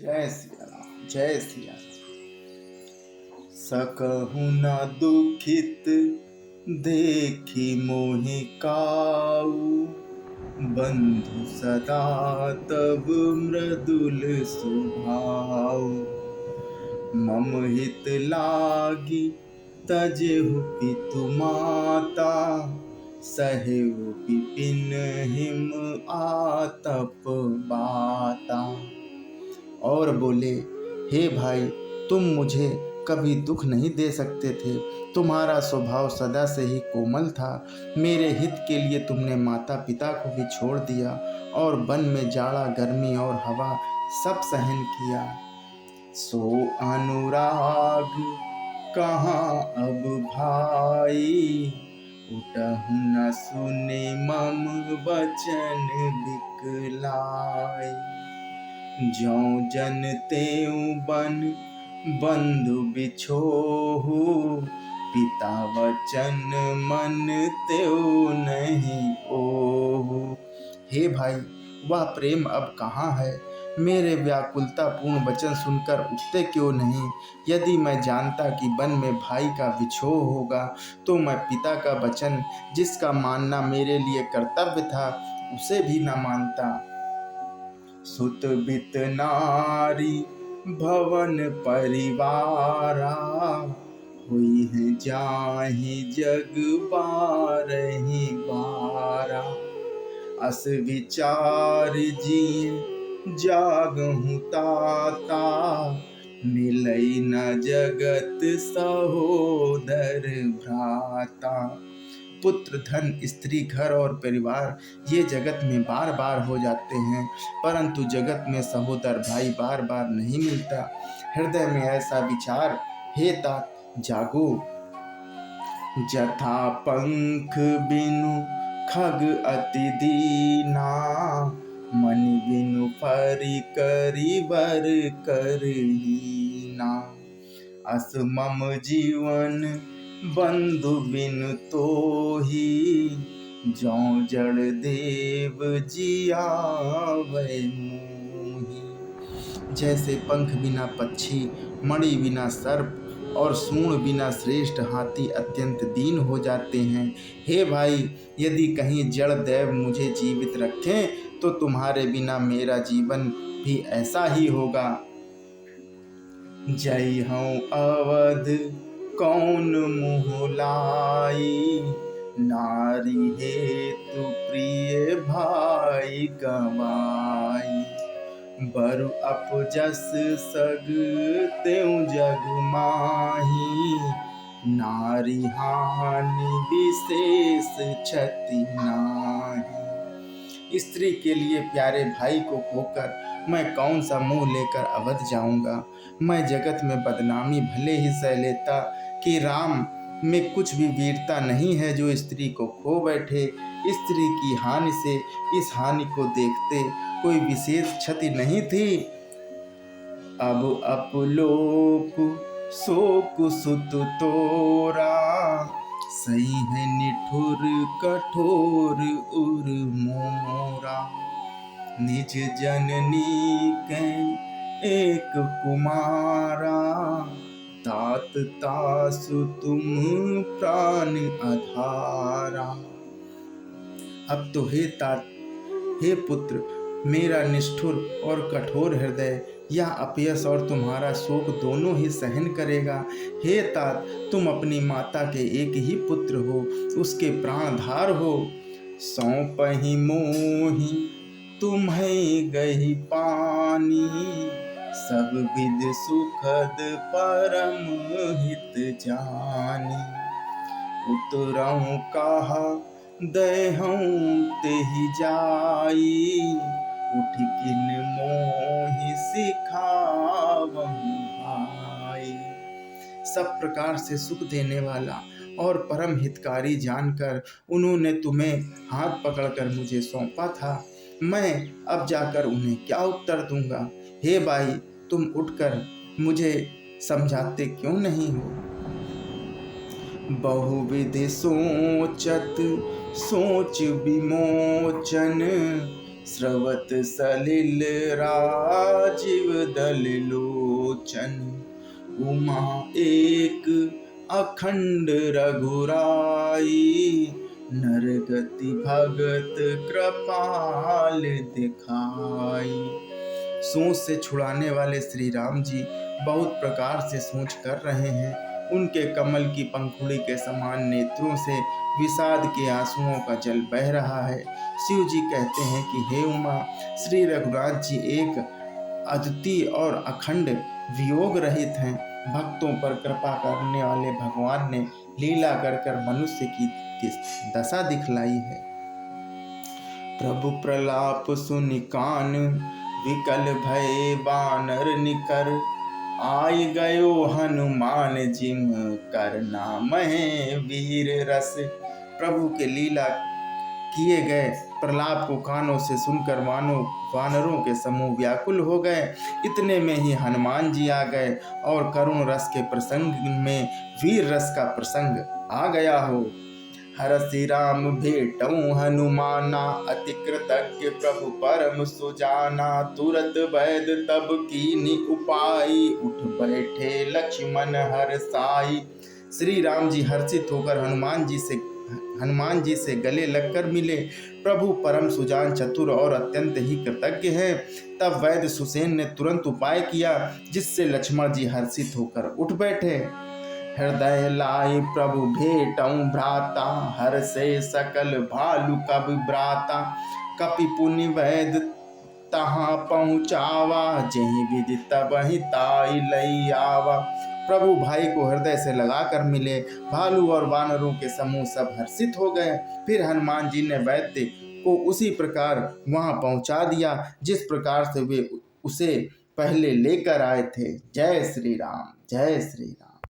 जय सिया राम, जय सिया राम। सकहु न दुखित देखी मोहि काऊ, बंधु सदा तब मृदुल स्वभाव। मम हित लागी तजेहु पितु माता, सहेहु विपिन हिम आतप बाता। और बोले, हे भाई, तुम मुझे कभी दुख नहीं दे सकते थे। तुम्हारा स्वभाव सदा से ही कोमल था। मेरे हित के लिए तुमने माता पिता को भी छोड़ दिया और वन में जाड़ा, गर्मी और हवा सब सहन किया। सो अनुराग कहाँ अब भाई, उठहु न सुने मम वचन बिकलाई। ज्यों जन तेऊ बन बंधु बिछोहु, पिता वचन मन तेऊ नहीं ओहु। हे भाई, वह प्रेम अब कहाँ है? मेरे व्याकुलता पूर्ण वचन सुनकर उठते क्यों नहीं? यदि मैं जानता कि वन में भाई का विछोह होगा, तो मैं पिता का वचन, जिसका मानना मेरे लिए कर्तव्य था, उसे भी न मानता। सुत बित नारी भवन परिवारा, हुई है जाहि जग बारहि बारा। अस विचार जिय जागहु ताता, मिलई न जगत सहोदर भ्राता। पुत्र, धन, स्त्री, घर और परिवार ये जगत में बार बार हो जाते हैं, परंतु जगत में सहोदर भाई बार बार नहीं मिलता। हृदय में ऐसा विचार, हे तात जागो। जथा पंख बिनु खग अति दीना, मन बिनु परि करिवर करहीना। अस मम जीवन बंधु बिनु तोही, ज्यों जड़ देव जियावै मोही। जैसे पंख बिना पक्षी, मणि बिना सर्प और सूंड बिना श्रेष्ठ हाथी अत्यंत दीन हो जाते हैं, हे भाई, यदि कहीं जड़ देव मुझे जीवित रखें तो तुम्हारे बिना मेरा जीवन भी ऐसा ही होगा। जय हूँ अवध कौन मुँह लाई, नारी हेतु प्रिय भाई गवाई। बरु अपजस सग त्यों जग माही, नारी हानि विशेष क्षति नाही। स्त्री के लिए प्यारे भाई को खोकर मैं कौन सा मुंह लेकर अवध जाऊंगा। मैं जगत में बदनामी भले ही सह लेता कि राम में कुछ भी वीरता नहीं है जो स्त्री को खो बैठे। स्त्री की हानि से इस हानि को देखते कोई विशेष क्षति नहीं थी। अब अपलोक शोक सुत तोरा, सही है निठुर कठोर उर मोरा। निज जननी के एक कुमारा, तात तासु तुम प्राण आधारा। अब तो हे तात, हे पुत्र, मेरा निष्ठुर और कठोर हृदय यह अपयश और तुम्हारा शोक दोनों ही सहन करेगा। हे तात, तुम अपनी माता के एक ही पुत्र हो, उसके प्राणधार हो। सौंपहि मोहि तुम्हें गही पानी, सब विध सुखद परम हित जानी। उतरहु कहा दहऊँ तेहि जाई, उठ किन मोहि सिखावहु भाई। सब प्रकार से सुख देने वाला और परम हितकारी जानकर उन्होंने तुम्हें हाथ पकड़कर मुझे सौंपा था। मैं अब जाकर उन्हें क्या उत्तर दूंगा। हे भाई, तुम उठकर मुझे समझाते क्यों नहीं हो। बहुविधि सोचत सोच विमोचन, स्रवत सलिल राजीव दल लोचन, उमा एक अखंड रघुराई, नरगति भगत कृपाल दिखाई। सोच से छुड़ाने वाले श्री राम जी बहुत प्रकार से सोच कर रहे हैं। उनके कमल की पंखुड़ी के समान नेत्रों से विषाद के आंसुओं का जल बह रहा है। शिव जी कहते हैं कि हे उमा, श्री रघुनाथ जी एक अद्वितीय और अखंड वियोग रहित हैं। भक्तों पर कृपा करने वाले भगवान ने लीला कर कर मनुष्य की दशा दिखलाई है। प्रभु प्रलाप सुनि कान, विकल भय बानर निकर, आय गयो हनुमान जिम, करना महे वीर रस। प्रभु के लीला किए गए प्रलाप को कानों से सुनकर वानरों के समूह व्याकुल हो गए। इतने में ही हनुमान जी आ गए और करुण रस के प्रसंग में वीर रस का प्रसंग आ गया हो। हरसि राम भेटऊ हनुमाना, अति कृतज्ञ प्रभु परम सुजाना, तुरत वैद तब कीनी उपाई, उठ बैठे लक्ष्मण हरसाई। श्री राम जी हर्षित होकर हनुमान जी से गले लगकर मिले। प्रभु परम सुजान, चतुर और अत्यंत ही कृतज्ञ है। तब वैद्य सुसेन ने तुरंत उपाय किया, जिससे लक्ष्मण जी हर्षित होकर उठ बैठे। हृदय लाई प्रभु भेटऊ भ्राता, हर से सकल भालु कब ब्राता, कपि पुनि वैद तहाँ पहुँचावा, जही विधि तबहि ताई लई आवा। प्रभु भाई को हृदय से लगाकर मिले। भालू और वानरों के समूह सब हर्षित हो गए। फिर हनुमान जी ने वैद्य को उसी प्रकार वहां पहुंचा दिया जिस प्रकार से वे उसे पहले लेकर आए थे। जय श्री राम, जय श्री राम।